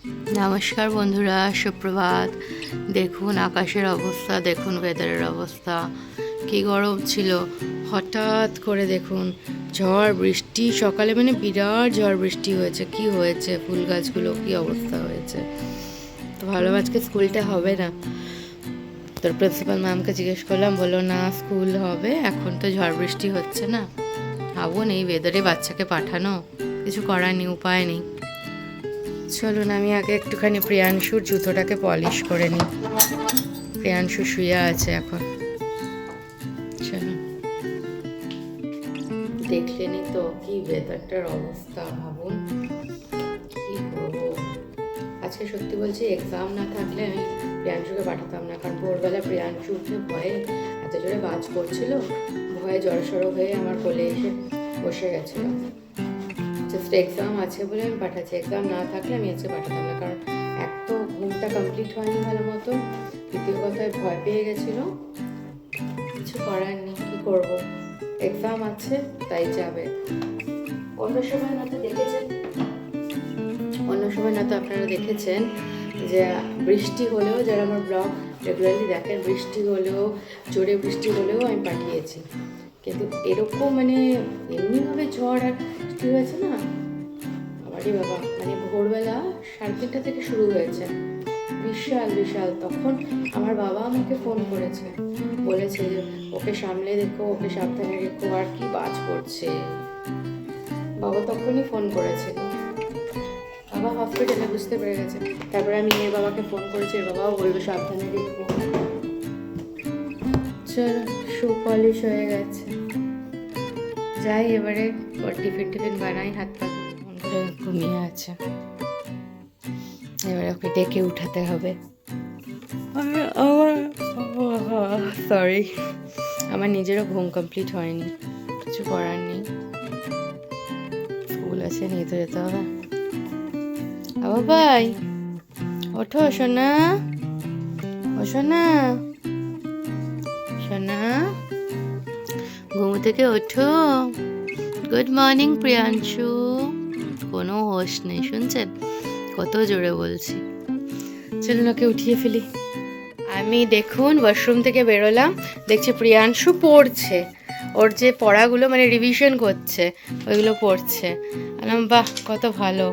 নমস্কার বন্ধুরা, সুপ্রভাত। দেখুন আকাশের অবস্থা, দেখুন ওয়েদারের অবস্থা, কী গরম ছিল। হঠাৎ করে দেখুন ঝড় বৃষ্টি, সকালে মানে বিরাট ঝড় বৃষ্টি হয়েছে। কি হয়েছে, ফুল গাছগুলো কি অবস্থা হয়েছে। তো ভালো, আজকে স্কুলটা হবে না। তোর প্রিন্সিপাল ম্যামকে জিজ্ঞেস করলাম, বললো না স্কুল হবে, এখন তো ঝড় বৃষ্টি হচ্ছে না। ভাবুন এই ওয়েদারে বাচ্চাকে পাঠানো, কিছু করার নেই, উপায় নেই। চলুন আমি আগে একটুখানি প্রিয়াংশুর জুতোটাকে পলিশ করে নিই। প্রিয়াংশু শুয়ে আছে এখন। চলুন, দেখলেনই তো কি ওয়েদারটার অবস্থা, ভাবুন কি করবো। আজকে সত্যি বলছি, এক্সাম না থাকলে আমি প্রিয়াংশুকে পাঠাতাম না, কারণ ভোরবেলা প্রিয়াংশু উঠে ভয়ে এত জোরে বাজ পড়ছিল, ভয়ে জড়সড় হয়ে আমার কোলে এসে বসে গেছিল। জাস্ট এক্সাম আছে বলে আমি পাঠাচ্ছি, এক্সাম না থাকলে আমি আজকে পাঠাতাম না, কারণ এক তো ঘুমটা কমপ্লিট হয়নি ভালো মতো, দ্বিতীয় কথায় ভয় পেয়ে গেছিলো। কিছু করার নেই, কী করবো, এক্সাম আছে তাই যাবে। অন্য সময় না তো দেখেছেন, অন্য সময় না তো আপনারা দেখেছেন যে বৃষ্টি হলেও, যারা আমার ব্লগ রেগুলারলি দেখেন, বৃষ্টি হলেও, জোরে বৃষ্টি হলেও আমি পাঠিয়েছি। কিন্তু এরকম মানে এমনিভাবে ঝড় আর বৃষ্টি হয়েছে না, আমারই বাবা, মানে ভোরবেলা 3:30 থেকে শুরু হয়েছে, বিশাল বিশাল। তখন আমার বাবা আমাকে ফোন করেছে, বলেছে যে ওকে সামলে রেখো, ওকে সাবধানে রেখো, আর কি বাজ পড়ছে। বাবা তখনই ফোন করেছিল, বাবা হসপিটালে, বুঝতে পেরে গেছে। তারপরে আমি এর বাবাকে ফোন করেছি, এর বাবাও বলবে সাবধানে রেখো। চলো, শু পলিশ হয়ে গেছে, যাই এবারে ওর টিফিন বানাই, হাত পা ধরে ঘুমিয়ে আছে। এবারে ওকে ডেকে উঠাতে হবে। সরি, আমার নিজেরও ঘুম কমপ্লিট হয়নি, কিছু করার নেই, স্কুল আছে, নিয়ে তো যেতে হবে। ভাই ওঠো সোনা, ও সোনা, সোনা ঘুম থেকে ওঠো। Good morning Priyanshu. কোনো হোশ নেই, শুনছেন কত জোরে বলছি। চলুন ওকে উঠিয়ে ফেলি। আমি দেখুন ওয়াশরুম থেকে বেরোলাম, দেখছি প্রিয়াংশু পড়ছে, ওর যে পড়াগুলো মানে রিভিশন করছে, ওইগুলো পড়ছে। আলাম বাহ, কত ভালো।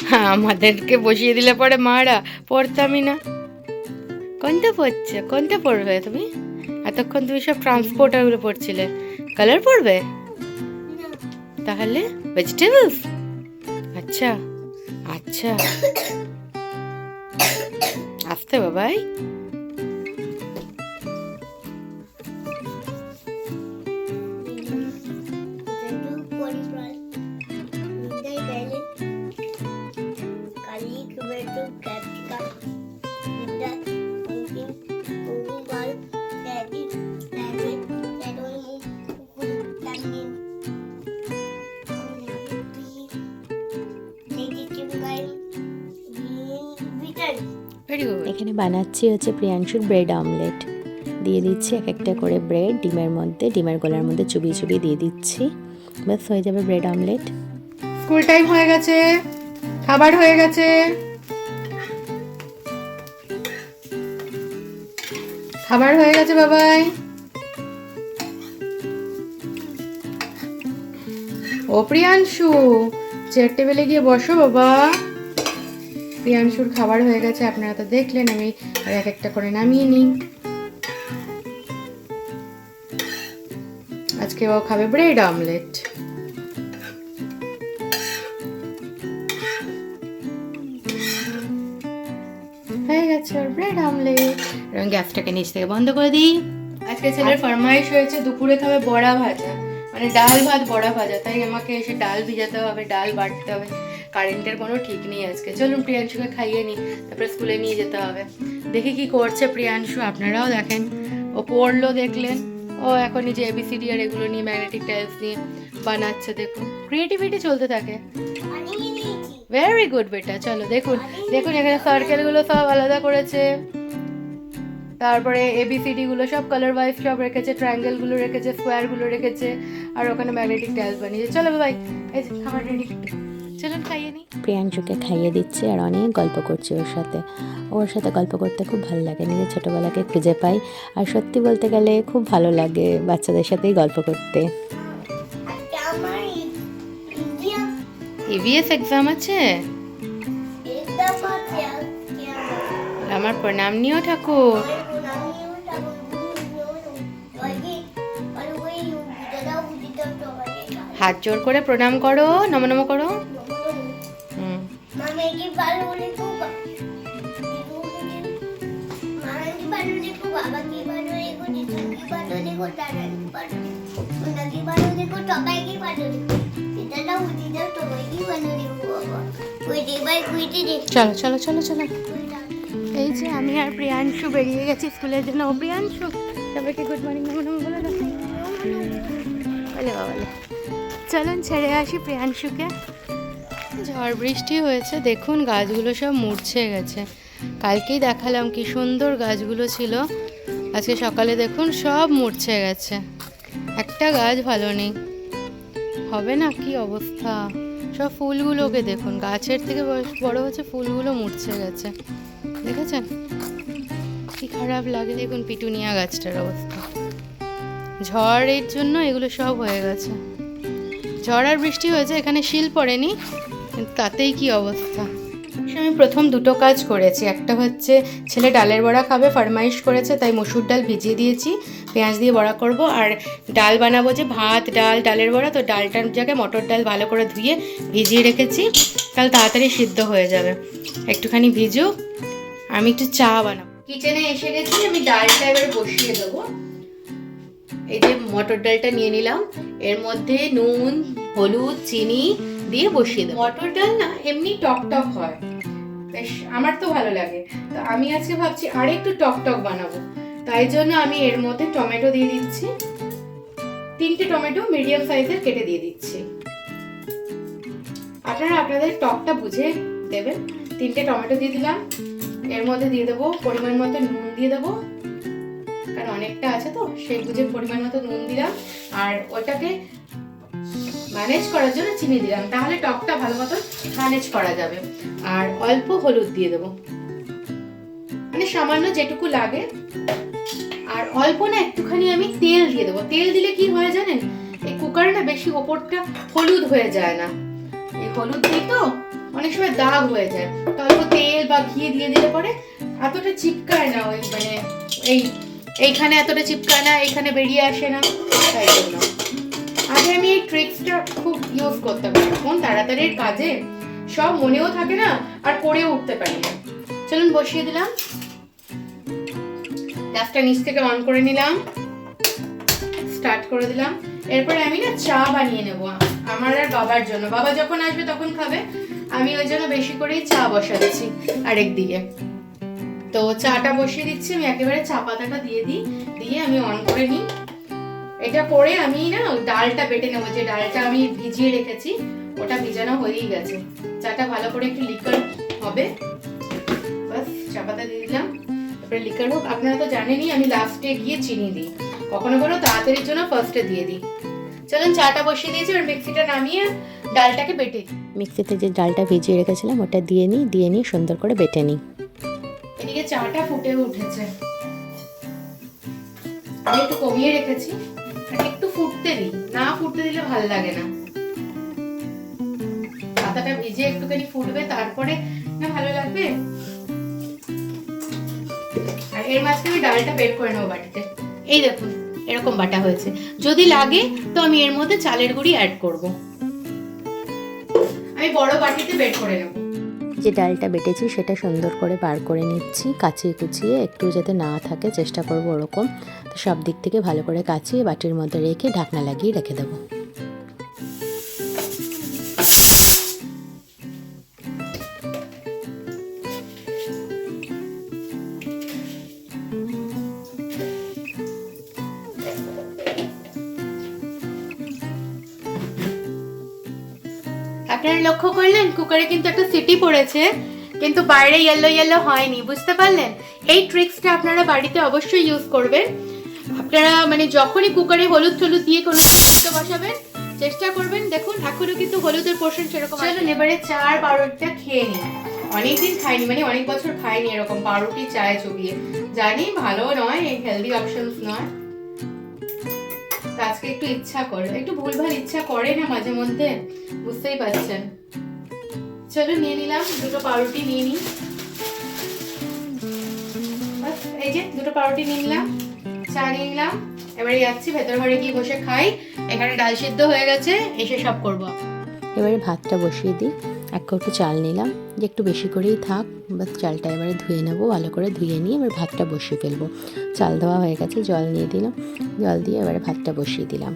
হ্যাঁ, আমাদেরকে বসিয়ে দিলে পরে মারা, পড়তামই না। কোনটা পড়ছে, কোনটা পড়বে তুমি? এতক্ষণ তুমি সব ট্রান্সপোর্টারগুলো পড়ছিলে, কালার পড়বে তাহলে? ভেজিটেবলস, আচ্ছা আচ্ছা, আসতে বাবাই। এখানে বানাচ্ছি হচ্ছে প্রিয়াংশুর ব্রেড অমলেট। দিয়ে দিচ্ছি এক একটা করে ব্রেড ডিমের মধ্যে, ডিমের গোলার মধ্যে চুবিয়ে চুবিয়ে দিয়ে দিচ্ছি, ব্যাস হয়ে যাবে ব্রেড অমলেট। স্কুল টাইম হয়ে গেছে, খাবার হয়ে গেছে, খাবার হয়ে গেছে বাবাই। ও প্রিয়াংশু, চেয়ার টেবিলে গিয়ে বসো বাবা। প্রিয়াংশুর খাবার হয়ে গেছে, আপনারা তো দেখলেন। আমি এক একটা করে নামিয়ে নিই। আজকে ও খাবে ব্রেড অমলেট। হয়ে গেছে ওর ব্রেড অমলেট। এবং গ্যাসটাকে নিচ থেকে বন্ধ করে দিই। আজকে ছেলের ফরমাইশ হয়েছে দুপুরে খাবে বড়া ভাজা, মানে ডাল ভাত বড়া ভাজা, তাই আমাকে এসে ডাল ভিজাতে হবে, ডাল বাটতে হবে। কারেন্টের কোনো ঠিক নেই আজকে। চলুন প্রিয়াংশুকে খাইয়ে নিই, তারপরে স্কুলে নিয়ে যেতে হবে। দেখি কি করছে প্রিয়াংশু, আপনারাও দেখেন। ও পড়লো দেখলেন, ও এখন নিজে এবিসিডি আর এগুলো নিয়ে, ম্যাগনেটিক টাইলস নিয়ে বানাচ্ছে। দেখুন ক্রিয়েটিভিটি চলতে থাকে। ভেরি গুড বেটা। চলো দেখুন, দেখুন এখানে সার্কেলগুলো সব আলাদা করেছে, তারপরে এবিসিডি গুলো সব কালার ওয়াইজ সব রেখেছে, ট্রায়াঙ্গেল গুলো রেখেছে, স্কোয়ার গুলো রেখেছে, আর ওখানে ম্যাগনেটিক টাইলস বানিয়েছে। চলো ভাই, এই যে খাবার রেডি। চলুন খাইয়ে নিই। প্রিয়াংশুকে খাইয়ে দিচ্ছে আর অনেক গল্প করছে ওর সাথে গল্প করতে খুব ভালো লাগে, নিজের ছোটোবেলাকে খুঁজে পাই। আর সত্যি বলতে গেলে খুব ভালো লাগে বাচ্চাদের সাথেই গল্প করতে। ইভিএস এক্সাম আছে, আমার প্রণাম নিও ঠাকুর। হাত জোর করে প্রণাম করো, নম নম করো। চলো চলো চলো চলো। এই যে আমি আর প্রিয়াংশু বেরিয়ে গেছি স্কুলের জন্য। ও প্রিয়াংশু, সবাইকে গুড মর্নিং নম নম বলে দাও। বলে বাবালে, চলুন ছেড়ে আসি প্রিয়াংশুকে। ঝড় বৃষ্টি হয়েছে, দেখুন গাছগুলো সব মুড়ছে গেছে। কালকেই দেখালাম কি সুন্দর গাছগুলো ছিল, আজকে সকালে দেখুন সব মুড়ছে গেছে, একটা গাছ ভালো নেই। হবে না, কি অবস্থা। সব ফুলগুলোকে দেখুন, গাছের থেকে বড় হচ্ছে, ফুলগুলো মুড়ছে গেছে, দেখেছেন কি খারাপ লাগে। দেখুন পিটুনিয়া গাছটার অবস্থা, ঝড়ের জন্য এগুলো সব হয়ে গেছে। ঝড় আর বৃষ্টি হয়েছে, এখানে শিল পড়েনি, কিন্তু তাতেই কি অবস্থা। আমি প্রথম দুটো কাজ করেছি, একটা হচ্ছে ছেলে ডালের বড়া খাবে, ফরমাইশ করেছে, তাই মসুর ডাল ভিজিয়ে দিয়েছি, পেঁয়াজ দিয়ে বড়া করব। আর ডাল বানাবো, যে ভাত ডাল ডালের বড়া, তো ডালটার জায়গায় মটর ডাল ভালো করে ধুয়ে ভিজিয়ে রেখেছি, তাহলে তাড়াতাড়ি সিদ্ধ হয়ে যাবে। একটুখানি ভিজুক, আমি একটু চা বানাবো। কিচেনে এসে গেছি, আমি ডালটা এবারে বসিয়ে দেবো। এই যে মটর ডালটা নিয়ে নিলাম, এর মধ্যে নুন হলুদ চিনি দিয়ে বসিয়ে দেবো। মটর ডাল না এমনি টক টক হয়, বেশ আমার তো ভালো লাগে। তো আমি আজকে ভাবছি আর একটু টক টক বানাবো, তাই জন্য আমি এর মধ্যে টমেটো দিয়ে দিচ্ছি। 3টে টমেটো মিডিয়াম সাইজের কেটে দিয়ে দিচ্ছি। আপনারা আপনাদের টকটা বুঝে দেবেন। 3টে টমেটো দিয়ে দিলাম, এর মধ্যে দিয়ে দেবো পরিমাণ মতো নুন দিয়ে দেবো, কারণ অনেকটা আছে তো সেই বুঝে পরিমাণ মতো নুন দিলাম। আর ওটাকে ম্যানেজ করার জন্য চিনি দিলাম, তাহলে টকটা ভালো মতো ম্যানেজ করা যাবে। আর অল্প হলুদ দিয়ে দেবো, মানে সামান্য যেটুকু লাগে। আর অল্প না একটুখানি আমি তেল দিয়ে দেবো। তেল দিলে কি হয় জানেন, এই কুকারে না বেশি ওপরটা হলুদ হয়ে যায় না, এই হলুদ দিয়ে তো অনেক সময় দাগ হয়ে যায়। তো অল্প তেল বা ঘি দিয়ে দিলে পরে এতটা চিপকায় না, ওই মানে এইখানে এতটা চিপকায় না, এইখানে বেরিয়ে আসে না, তাই জন্য আগে আমি এই ট্রিক্সটা খুব ইউজ করতে পারি। এখন তাড়াতাড়ির কাজে সব মনেও থাকে না, আর করেও উঠতে পারি না। চলুন বসিয়ে দিলাম, গ্যাসটা নিচ থেকে অন করে নিলাম, স্টার্ট করে দিলাম। এরপরে আমি না চা বানিয়ে নেব আমার আর বাবার জন্য। বাবা যখন আসবে তখন খাবে, আমি ওই জন্য বেশি করেই চা বসাচ্ছি আরেকদিকে। তো চাটা বসিয়ে দিচ্ছি, আমি একেবারে চা পাতাটা দিয়ে দিই, দিয়ে আমি অন করে নিই। এটা করে আমি না ডালটা বেটে নেবো, যে ডালটা আমি ভিজিয়ে রেখেছি ওটা ভিজানো হয়েই গেছে। চাটা ভালো করে একটু লিকার হবে, বাস চা পাতা দিয়ে দিলাম, তারপরে লিকার হোক। আপনারা তো জানেনই আমি লাস্টে গিয়ে চিনি দিই, কখনো কখনো তাড়াতাড়ির জন্য ফার্স্টে দিয়ে দিই। চলুন চাটা বসিয়ে দিয়েছি, আর মিক্সিটা নামিয়ে ডালটাকে বেটে দিই। মিক্সিতে যে ডালটা ভিজিয়ে রেখেছিলাম ওটা দিয়ে নিই সুন্দর করে বেটে নিই। এদিকে চাটা ফুটে উঠেছে, আমি একটু কমিয়ে রেখেছি, একটু ফুটতে দিই, না ফুটতে দিলে ভালো লাগে না। পাতাটা ভিজে একটুখানি ফুটবে, তারপরে না ভালো লাগবে। আর এর মাঝখানে আমি ডালটা বের করে নেবো বাটিতে। এই দেখুন এরকম বাটা হয়েছে, যদি লাগে তো আমি এর মধ্যে চালের গুঁড়ি অ্যাড করব। আমি বড় বাটিতে বের করে নেব। যে ডালটা বেটেছি সেটা সুন্দর করে বার করে নিচ্ছি, কাচিয়ে কুচিয়ে, একটু যাতে না থাকে চেষ্টা করবো ওরকম। তো সব দিক থেকে ভালো করে কাচিয়ে বাটির মধ্যে রেখে ঢাকনা লাগিয়ে রেখে দেবো। আপনারা লক্ষ্য করলেন কুকারে কিন্তু একটা সিটি পড়েছে, কিন্তু বাইরে ইয়েলো ইয়েলো হয়নি, বুঝতে পারলেন? এই ট্রিক্সটা আপনারা বাড়িতে অবশ্যই ইউজ করবেন। আপনারা মানে যখনই কুকারে হলুদ টলুদ দিয়ে কোনো সিদ্ধ বসাবেন, চেষ্টা করবেন। দেখুন এখনো কিন্তু হলুদের পোর্শন সেরকম। চলুন এবারে চার পাউরুটিটা খেয়ে নিই। অনেকদিন খাইনি, মানে অনেক বছর খাইনি এরকম পাউরুটি চায়ে চুবিয়ে। জানি ভালো নয়, হেলদি অপশনস নয়, আজকে একটু ইচ্ছা করে, একটু ভুলভাল ইচ্ছা করে না মাঝে মধ্যে, বুঝতেই পারছেন। চলো নিয়ে নিলাম, দুটো পাউরুটি নিয়ে নিই। এই যে দুটো পাউরুটি নিয়ে নিলাম, চা নিয়ে নিলাম। এবারে যাচ্ছি ভেতর ঘরে গিয়ে বসে খাই। এখানে ডাল সিদ্ধ হয়ে গেছে, এসে সব করবো। এবারে ভাতটা বসিয়ে দিই। এক কৌটো চাল নিলাম, যে একটু বেশি করেই থাক, বাস চালটা এবারে ধুয়ে নেবো, ভালো করে ধুয়ে নিয়ে এবার ভাতটা বসিয়ে ফেলবো। চাল দেওয়া হয়ে গেছে, জল নিয়ে দিলাম, জল দিয়ে এবারে ভাতটা বসিয়ে দিলাম।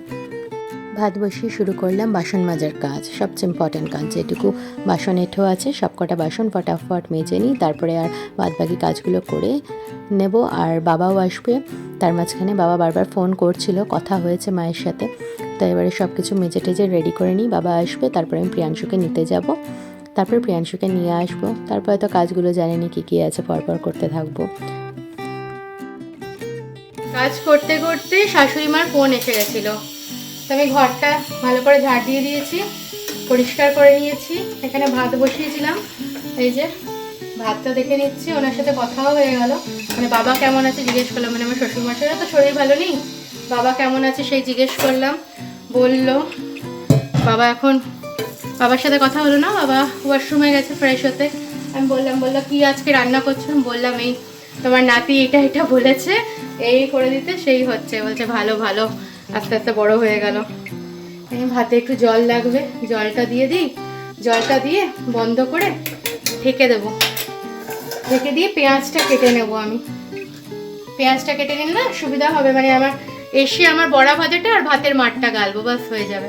ভাত বসিয়ে শুরু করলাম বাসন মাজার কাজ, সবচেয়ে ইম্পর্ট্যান্ট কাজ। যেটুকু বাসন এঁঠো আছে সব কটা বাসন ফটাফট মেজে নিই, তারপরে আর বাদ বাকি কাজগুলো করে নেব। আর বাবাও আসবে, তার মাঝখানে বাবা বারবার ফোন করছিল, কথা হয়েছে মায়ের সাথে। তো এবারে সব কিছু মেজে টেজে রেডি করে নিই, বাবা আসবে, তারপরে আমি প্রিয়াংশুকে নিতে যাব, তারপরে প্রিয়াংশুকে নিয়ে আসবো। তারপরে তো কাজগুলো জানেনি কী কী আছে, পরপর করতে থাকবো। কাজ করতে করতে শাশুড়ি মার ফোন এসে গেছিলো, তো আমি ঘরটা ভালো করে ঝাড় দিয়ে দিয়েছি, পরিষ্কার করে নিয়েছি। এখানে ভাত বসিয়েছিলাম, এই যে ভাতটা দেখে নিচ্ছি, ওনার সাথে কথাও হয়ে গেল। মানে বাবা কেমন আছে জিজ্ঞেস করলাম, মানে আমার শ্বশুরমশাইয়ের তো শরীর ভালো নেই, বাবা কেমন আছে সেই জিজ্ঞেস করলাম। বললো বাবা এখন, বাবার সাথে কথা হলো না, বাবা ওয়াশরুমে গেছে ফ্রেশ হতে। আমি বললো কি আজকে রান্না করছো? বললাম এই তোমার নাতি এটা এটা বলেছে, এই করে দিতে, সেই হচ্ছে। বলছে ভালো ভালো, আস্তে আস্তে বড় হয়ে গেল। ভাতে একটু জল লাগবে, জলটা দিয়ে দিই, জলটা দিয়ে বন্ধ করে ঢেকে দেবো, ঢেকে দিয়ে পেঁয়াজটা কেটে নেব। আমি পেঁয়াজটা কেটে নিলে না সুবিধা হবে, মানে আমার এসে আমার বড়া ভাজাটা আর ভাতের মাঠটা গালবো, বাস হয়ে যাবে।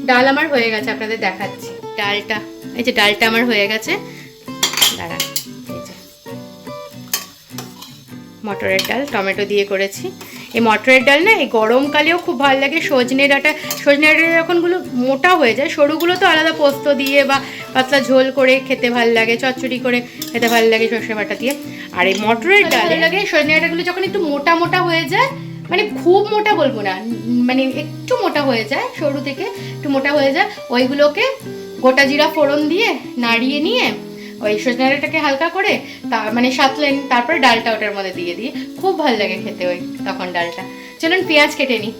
ডাল আমার হয়ে গেছে, আপনাদের দেখাচ্ছি ডালটা। এই যে ডালটা আমার হয়ে গেছে, দাঁড়ান, এই যে মটরের ডাল টমেটো দিয়ে করেছি। এই মটরের ডাল না এই গরমকালেও খুব ভালো লাগে। সজনে ডাঁটা যখনগুলো মোটা হয়ে যায়, সরুগুলো তো আলাদা পোস্ত দিয়ে বা পাতলা ঝোল করে খেতে ভালো লাগে, চচ্চড়ি করে খেতে ভালো লাগে সর্ষে বাটা দিয়ে। আর এই মটরের ডাল লাগে সজনে ডাঁটাগুলো যখন একটু মোটা মোটা হয়ে যায়, মানে খুব মোটা বলবো না, মানে একটু মোটা হয়ে যায়, সরু থেকে একটু মোটা হয়ে যায়, ওইগুলোকে গোটা জিরা ফোড়ন দিয়ে নাড়িয়ে নিয়ে ওই সজনে ডাঁটাটাকে হালকা করে মানে সাতলেন, তারপরে ডালটা ওটার মধ্যে দিয়ে দিই, খুব ভালো লাগে খেতে ওই তখন ডালটা। চলুন পেঁয়াজ কেটে নিই।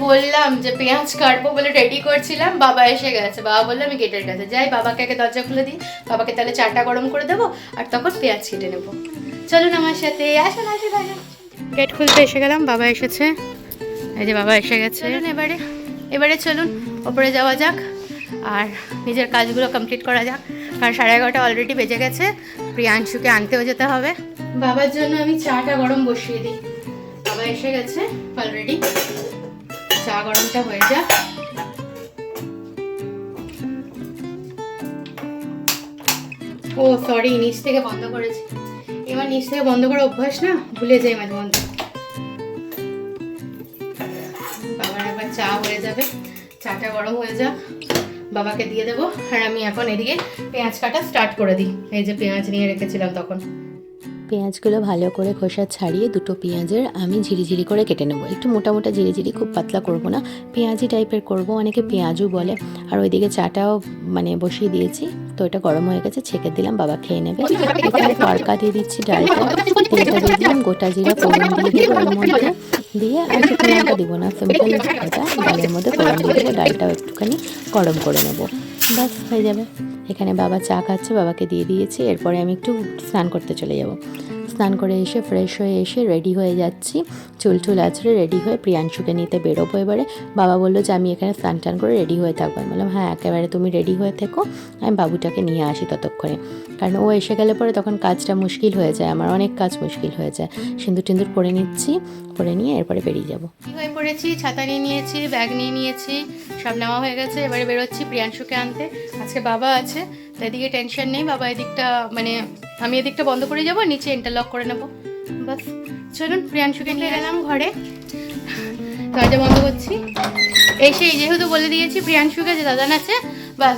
বললাম যে পেঁয়াজ কাটবো বলে রেডি করছিলাম, বাবা এসে গেছে। বাবা বললো আমি গেটের কাছে যাই, বাবাকে আগে দরজা খুলে দিই, বাবাকে তাহলে চাটা গরম করে দেবো, আর তখন পেঁয়াজ কেটে নেবো। চলুন আমার সাথে, আসুন আসুন আসুন। গেট খুলতে এসে গেলাম, বাবা এসেছে, এই যে বাবা এসে গেছে। এবারে চলুন ওপরে যাওয়া যাক আর নিজের কাজগুলো কমপ্লিট করা যাক, কারণ 11:30 অলরেডি বেজে গেছে, প্রিয়াংশুকে আনতেও যেতে হবে। বাবার জন্য আমি চাটা গরম বসিয়ে দিই, বাবা এসে গেছে অলরেডি, চা গরমটা হয়ে যাক। ও সরি, নিচ থেকে বন্ধ করেছি, এবার নিচ থেকে বন্ধ করে অভ্যাস না, ভুলে যাই মাঝে মধ্যে। বাবার একবার চা হয়ে যাবে, চাটা গরম হয়ে যাক, বাবাকে দিয়ে দেবো। আর আমি এখন এদিকে পেঁয়াজ কাটা স্টার্ট করে দিই। এই যে পেঁয়াজ নিয়ে রেখেছিলাম তখন, পেঁয়াজগুলো ভালো করে খোসা ছাড়িয়ে দুটো পেঁয়াজের আমি ঝিরিঝিরি করে কেটে নেবো, একটু মোটা মোটা ঝিরিঝিরি, খুব পাতলা করব না, পেঁয়াজি টাইপের করব, অনেকে পেঁয়াজও বলে। আর ওইদিকে চাটাও মানে বসিয়ে দিয়েছি, তো এটা গরম হয়ে গেছে, ছেঁকে দিলাম, বাবা খেয়ে নেবে। এখানে তড়কা দিয়ে দিচ্ছি, ডালটা তেলটা দিয়ে দিলাম, গোটা জিরা ফোড়ন দিয়ে দেবো ওর মধ্যে, দিয়ে আর শুকনো লঙ্কা দিব না, সিম্পল এটা ডালের মধ্যে ফোড়ন দিয়ে দেবো, ডালটাও একটুখানি গরম করে নেব, ব্যাস হয়ে যাবে। এখানে বাবা চা খাচ্ছে, বাবাকে দিয়ে দিয়েছি। এরপরে আমি একটু স্নান করতে চলে যাব। স্নান করে এসে ফ্রেশ হয়ে এসে রেডি হয়ে যাচ্ছি, চুল টুল আছড়ে রেডি হয়ে প্রিয়াংশুকে নিতে বেরোবো। এবারে বাবা বললো যে আমি এখানে স্নান টান করে রেডি হয়ে থাকবো। আমি বললাম হ্যাঁ একেবারে তুমি রেডি হয়ে থেকো, আমি বাবুটাকে নিয়ে আসি ততক্ষণে, কারণ ও এসে গেলে পরে তখন কাজটা মুশকিল হয়ে যায়, আমার অনেক কাজ মুশকিল হয়ে যায়। সিঁদুর টিন্দুর পরে নিচ্ছি, পরে নিয়ে এরপরে বেরিয়ে যাবো। হয়ে পড়েছি, ছাতা নিয়ে নিয়েছি, ব্যাগ নিয়ে নিয়েছি, সব নেওয়া হয়ে গেছে। এবারে বেরোচ্ছি প্রিয়াংশুকে আনতে। আজকে বাবা আছে, তো এদিকে টেনশন নেই, বাবা এদিকটা মানে আমি এদিকটা বন্ধ করে যাবো, নিচে ইন্টারলক করে নেবো, বাস। চলুন প্রিয়াংশুকে নিয়ে গেলাম ঘরে, দরজা বন্ধ করছি। এসে যেহেতু বলে দিয়েছি প্রিয়াংশুকে যে দাদান আছে, বাস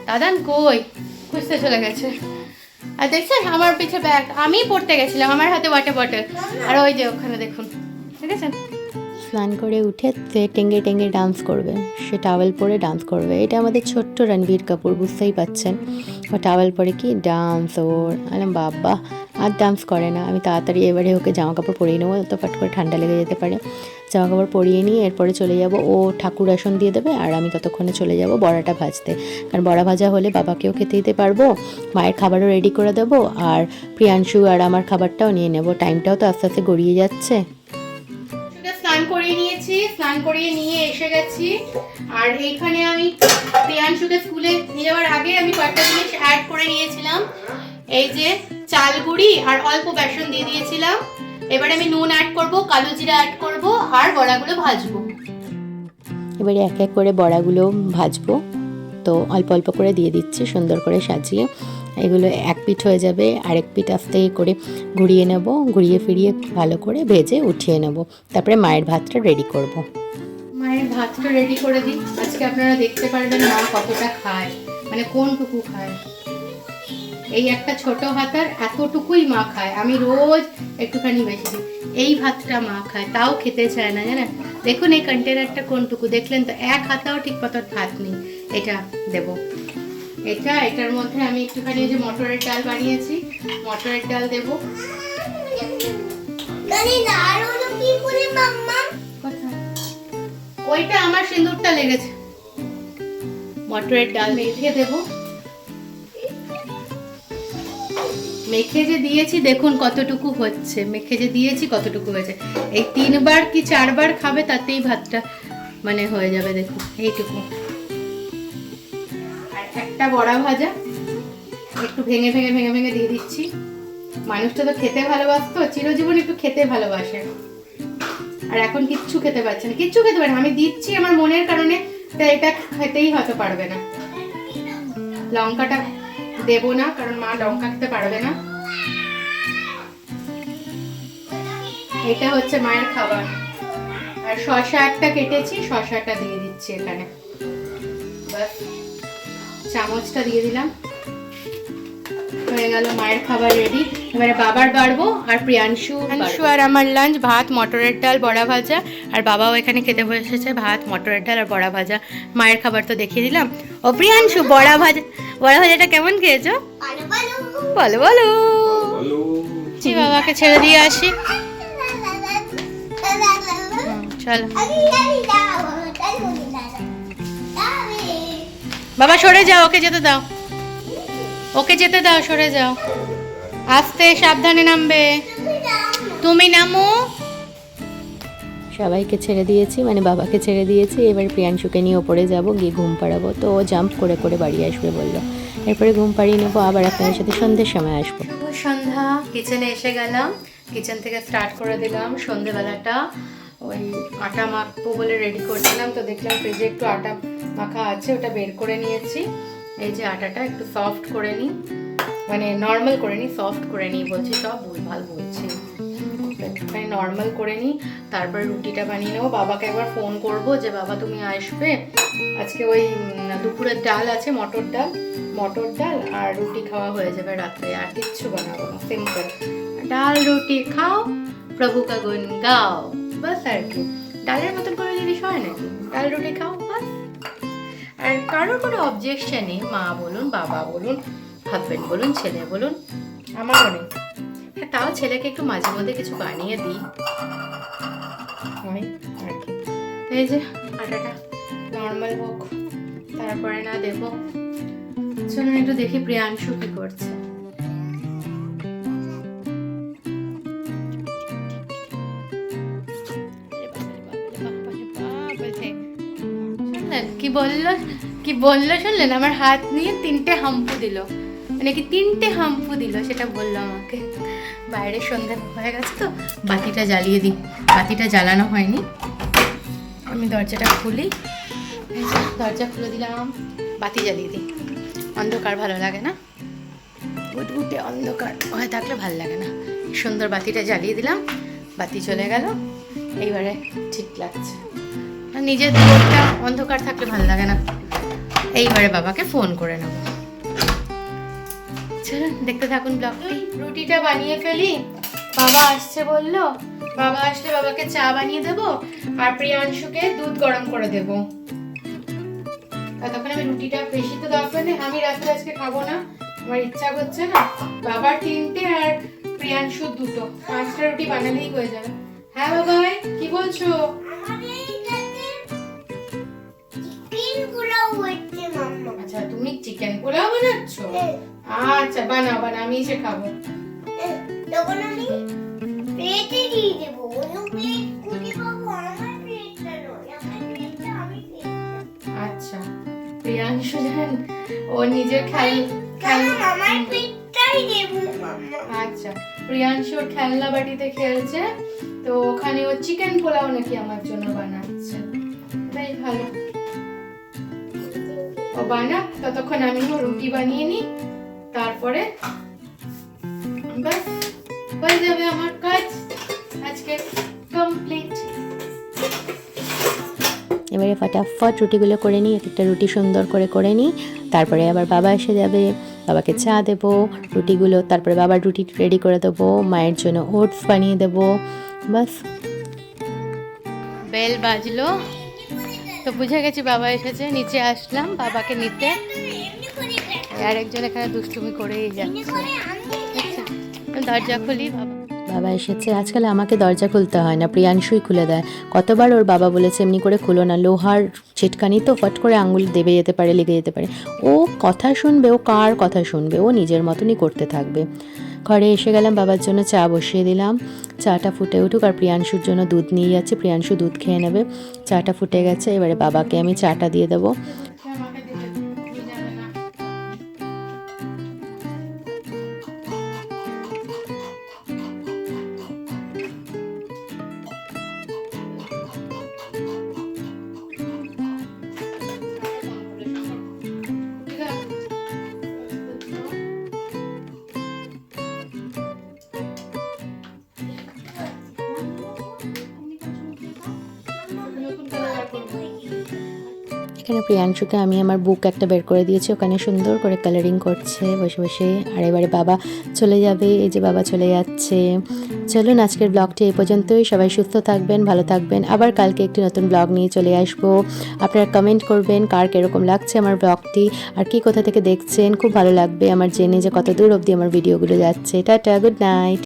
দাদান কই খুঁজতে চলে গেছে। আর দেখছেন আমার পিছে ব্যাগ, আমি পড়তে গেছিলাম, আমার হাতে ওয়াটার বটল, আর ওই যে ওখানে দেখুন, ঠিক আছে। স্নান করে উঠে টেঙ্গে টেঙ্গে ডান্স করবে, সে টাওয়েল পরে ডান্স করবে। এটা আমাদের ছোট্ট রণবীর কাপুর, বুঝতেই পাচ্ছেন। ও টাওয়েল পরে কি ডান্স ওর, আলাম বাবা আর ডান্স করে না। আমি তাড়াতাড়ি এবারে ওকে জামা কাপড় পরিয়ে নেবো, তো পাট করে ঠান্ডা লেগে যেতে পারে। জামা কাপড় পরিয়ে নিয়ে এরপরে চলে যাব, ও ঠাকুর আসন দিয়ে দেবে আর আমি ততক্ষণে চলে যাব বড়াটা ভাজতে। কারণ বড়া ভাজা হলে বাবাকেও খেতে দিতে পারবো, মায়ের খাবারও রেডি করে দেবো, আর প্রিয়াংশু আর আমার খাবারটাও নিয়ে নেব। টাইমটাও তো আস্তে আস্তে গড়িয়ে যাচ্ছে। স্নান করিয়ে নিয়েছি, স্নান করিয়ে নিয়ে এসে গেছি। আর এইখানে আমি প্রিয়াংশুকে স্কুলে নিয়ে যাওয়ার আগে আমি কয়েকটা জিনিস অ্যাড করে নিয়েছিলাম। এই যে চাল গুঁড়ি আর অল্প বেসন দিয়ে দিয়েছিলাম। এবারে আমি নুন অ্যাড করব, কালো জিরা অ্যাড করব আর বড়াগুলো ভাজবো। এবারে এক এক করে বড়াগুলো ভাজবো, তো অল্প অল্প করে দিয়ে দিচ্ছি সুন্দর করে সাজিয়ে। এগুলো এক পিঠ হয়ে যাবে, আরেক পিঠ আস্তে করে ঘুরিয়ে নেব, ঘুরিয়ে ফিরিয়ে ভালো করে ভেজে উঠিয়ে নেব। তারপরে মায়ের ভাতটা রেডি করব। মায়ের ভাতটা রেডি করে দিই। আজকে আপনারা দেখতে পারবেন মা কতটা খায়, মানে কোনটুকু খায়। এই একটা ছোট হাতার এতটুকুই মা খায়, আমি রোজ একটুখানি বেশি দিই। এই ভাতটা মা খায়, তাও খেতে চায় না, জানেন। দেখুন এই কন্টেনারটা কোনটুকু, দেখলেন তো, এক হাতাও ঠিক মতো ভাত নেই। এটা দেব, এটার মধ্যে আমি একটুখানি যে মটরের ডাল বানিয়েছি, মটরের ডাল দেব। ওইটা আমার সিঁদুরটা লেগেছে। মটরের ডাল মেখে দেব, মেখে যে দিয়েছি দেখুন কতটুকু হচ্ছে, মেখে যে দিয়েছি কতটুকু হয়েছে। এই 3 বার কি 4 বার খাবে, তাতেই ভাতটা মানে হয়ে যাবে, দেখুন এইটুকু। আর একটা বড়া ভাজা একটু ভেঙে ভেঙে ভেঙে ভেঙে দিয়ে দিচ্ছি। মানুষটা তো খেতে ভালোবাসতো, চিরজীবন একটু খেতে ভালোবাসে, আর এখন কিচ্ছু খেতে পারছে না, কিচ্ছু খেতে পারে না। আমি দিচ্ছি আমার মনের কারণে, তাই এটা খেতেই হয়তো পারবে না। লঙ্কাটা দেবো না, কারণ মা লঙ্কা খেতে পারবে না। এটা হচ্ছে মায়ের খাবার। আর শসা একটা কেটেছি, শসাটা দিয়ে দিচ্ছি এখানে। বাস, চামচটা দিয়ে দিলাম, হয়ে গেল মায়ের খাবার রেডি। এবারে বাবার বাড়বো আর প্রিয়াংশু আর আমার লাঞ্চ, ভাত, মটরের ডাল, বড়া ভাজা। আর বাবাও এখানে খেতে বসেছে, ভাত, মটরের ডাল আর বড়া ভাজা। মায়ের খাবার তো দেখিয়ে দিলাম। ও প্রিয়াংশু, বড়া ভাজাটা কেমন খেয়েছো? বলো বলো। বাবাকে ছেড়ে দিয়ে আসি, চলো। বাবা সরে যাও, ওকে যেতে দাও, ওকে যেতে দাও, সরে যাও। আস্তে সাবধানে নামবে, তুমি নামো। সবাইকে ছেড়ে দিয়েছি, মানে বাবাকে ছেড়ে দিয়েছি। এবার প্রিয়াংশুকে নিয়ে ওপরে যাব, গিয়ে ঘুম পাড়াবো। তো ও জাম্প করে করে বাড়ি আসবে বললো। এরপরে ঘুম পাড়িয়ে নেবো, আবার আপনাদের সাথে সন্ধ্যের সময় আসবো। সন্ধ্যা, কিচেনে এসে গেলাম, কিচেন থেকে স্টার্ট করে দিলাম সন্ধ্যেবেলাটা। ওই আটা মাখবো বলে রেডি করছিলাম, তো দেখলাম ফ্রিজে একটু আটা মাখা আছে, ওটা বের করে নিয়েছি। এই যে আটাটা একটু সফট করে নিই, মানে নর্মাল করে নিই, সফট করে নিই বলছি, সব ভুলভাল বলছি। একটুখানি নর্মাল করে নিই, তারপর রুটিটা বানিয়ে নেবো। বাবাকে একবার ফোন করব যে বাবা তুমি আসবে আজকে। ওই দুপুরের ডাল আছে, মটর ডাল আর রুটি খাওয়া হয়ে যাবে রাত্রে, আর কিচ্ছু বানাবো না, সিম্পল ডাল রুটি খাও, প্রভু কা গুণ গাও, বাস। আর কি ডালের মতন করে জিনিস হয় নাকি, ডাল রুটি খাও বাস। আর কারোর কোনো অবজেকশন নেই, মা বলুন, বাবা বলুন, হাজবেন্ড বলুন, ছেলে বলুন, আমারও নেই। তাও ছেলেকে একটু মাঝে মধ্যে কিছু বানিয়ে দিই আর কি। এই যে আটাটা নর্মাল হোক, তারপরে না দেবো। চলুন একটু দেখি প্রিয়াংশু কি করছে। কি বললো শুনলেন? আমার হাত নিয়ে 3টে হাম্পু দিল, মানে কি 3টে হাম্পু দিল সেটা বললো আমাকে। বাইরে সন্ধ্যা হয়ে গেছে তো বাতিটা জ্বালিয়ে দিই, বাতিটা জ্বালানো হয়নি। আমি দরজাটা খুলি, দরজা খুলে দিলাম, বাতি জ্বালিয়ে দিই। অন্ধকার ভালো লাগে না, গুটগুটে অন্ধকার হয়ে থাকলে ভালো লাগে না। সুন্দর বাতিটা জ্বালিয়ে দিলাম, বাতি চলে গেল, এইবারে ঠিক লাগছে। নিজের ঘরটা অন্ধকার থাকলে ভালো লাগে না। এইবারে বাবাকে ফোন করে নেব। চলুন দেখতে থাকুন ব্লগটি। রুটিটা বানিয়ে ফেলি, বাবা আসছে বললো, বাবা আসলে বাবাকে চা বানিয়ে দেবো আর প্রিয়াংশুকে দুধ গরম করে দেবো। তখন আমি রুটিটা বেশি তো দরকার নেই, আমি রাত্রে আজকে খাবো না, আমার ইচ্ছা করছে না। বাবার 3টে আর প্রিয়াংশুর 2টো, 5টা রুটি বানালেই হয়ে যাবে। হ্যাঁ বাবাই, কি বলছো? আচ্ছা তুমি চিকেন পোলাও বানাচ্ছ? আচ্ছা বানাও বানাও, আমি এসে খাবো। তখন আমি প্লেটে দিয়ে দেবো, অন্য প্লেট খুঁজে পাবো, আমার প্লেটটা নয়, আমার প্লেটটা আমি খেয়েছি। আচ্ছা প্রিয়াংশু জানেন ও নিজের আমার প্লেটটাই দেবো মাম্মা। আচ্ছা প্রিয়াংশুর খেলনা বাটিতে খেলছে, তো ওখানে ও চিকেন পোলাও নাকি আমার জন্য বানাচ্ছে। বেশ ভালো, ও বানা, ততক্ষণ আমি রুটি বানিয়ে নিই, তারপরে ব্যাস হয়ে যাবে আমার কাজ আজকে কমপ্লিট। এবারে ফটাফট রুটিগুলো করে নিই, একটা রুটি সুন্দর করে নিই, তারপরে আবার বাবা এসে যাবে, বাবাকে চা দেবো, রুটিগুলো তারপরে বাবার রুটি রেডি করে দেবো, মায়ের জন্য ওটস বানিয়ে দেবো, বাস। বেল বাজলো তো বুঝে গেছি বাবা এসেছে, নিচে আসলাম বাবাকে নিতে, আর একজন এখানে দুষ্টুমি করেই যাচ্ছে। দরজা খুলি, বাবা এসেছে। আজকাল আমাকে দরজা খুলতে হয় না, প্রিয়াংশুই খুলে দেয়। কতবার ওর বাবা বলেছে এমনি করে খুলো না, লোহার ছিটকানি তো, ফট করে আঙুল দেবে যেতে পারে, লেগে যেতে পারে। ও কথা শুনবে, ও কার কথা শুনবে, ও নিজের মতনই করতে থাকবে। ঘরে এসে গেলাম, বাবার জন্য চা বসিয়ে দিলাম, চাটা ফুটে উঠুক, আর প্রিয়াংশুর জন্য দুধ নিয়ে যাচ্ছে, প্রিয়াংশু দুধ খেয়ে নেবে। চাটা ফুটে গেছে, এবারে বাবাকে আমি চাটা দিয়ে দেবো। এখানে প্রিয়াংশুকে আমি আমার বুক একটা বের করে দিয়েছি, ওখানে সুন্দর করে কালারিং করছে বসে বসে। আর এবারে বাবা চলে যাবে, এই যে বাবা চলে যাচ্ছে। চলুন আজকের ব্লগটি এই পর্যন্তই, সবাই সুস্থ থাকবেন, ভালো থাকবেন। আবার কালকে একটি নতুন ব্লগ নিয়ে চলে আসবো। আপনারা কমেন্ট করবেন কার কীরকম লাগছে আমার ব্লগটি, আর কি কোথা থেকে দেখছেন, খুব ভালো লাগবে আমার জেনে যে কত দূর অবধি আমার ভিডিওগুলো যাচ্ছে। Tata, good night.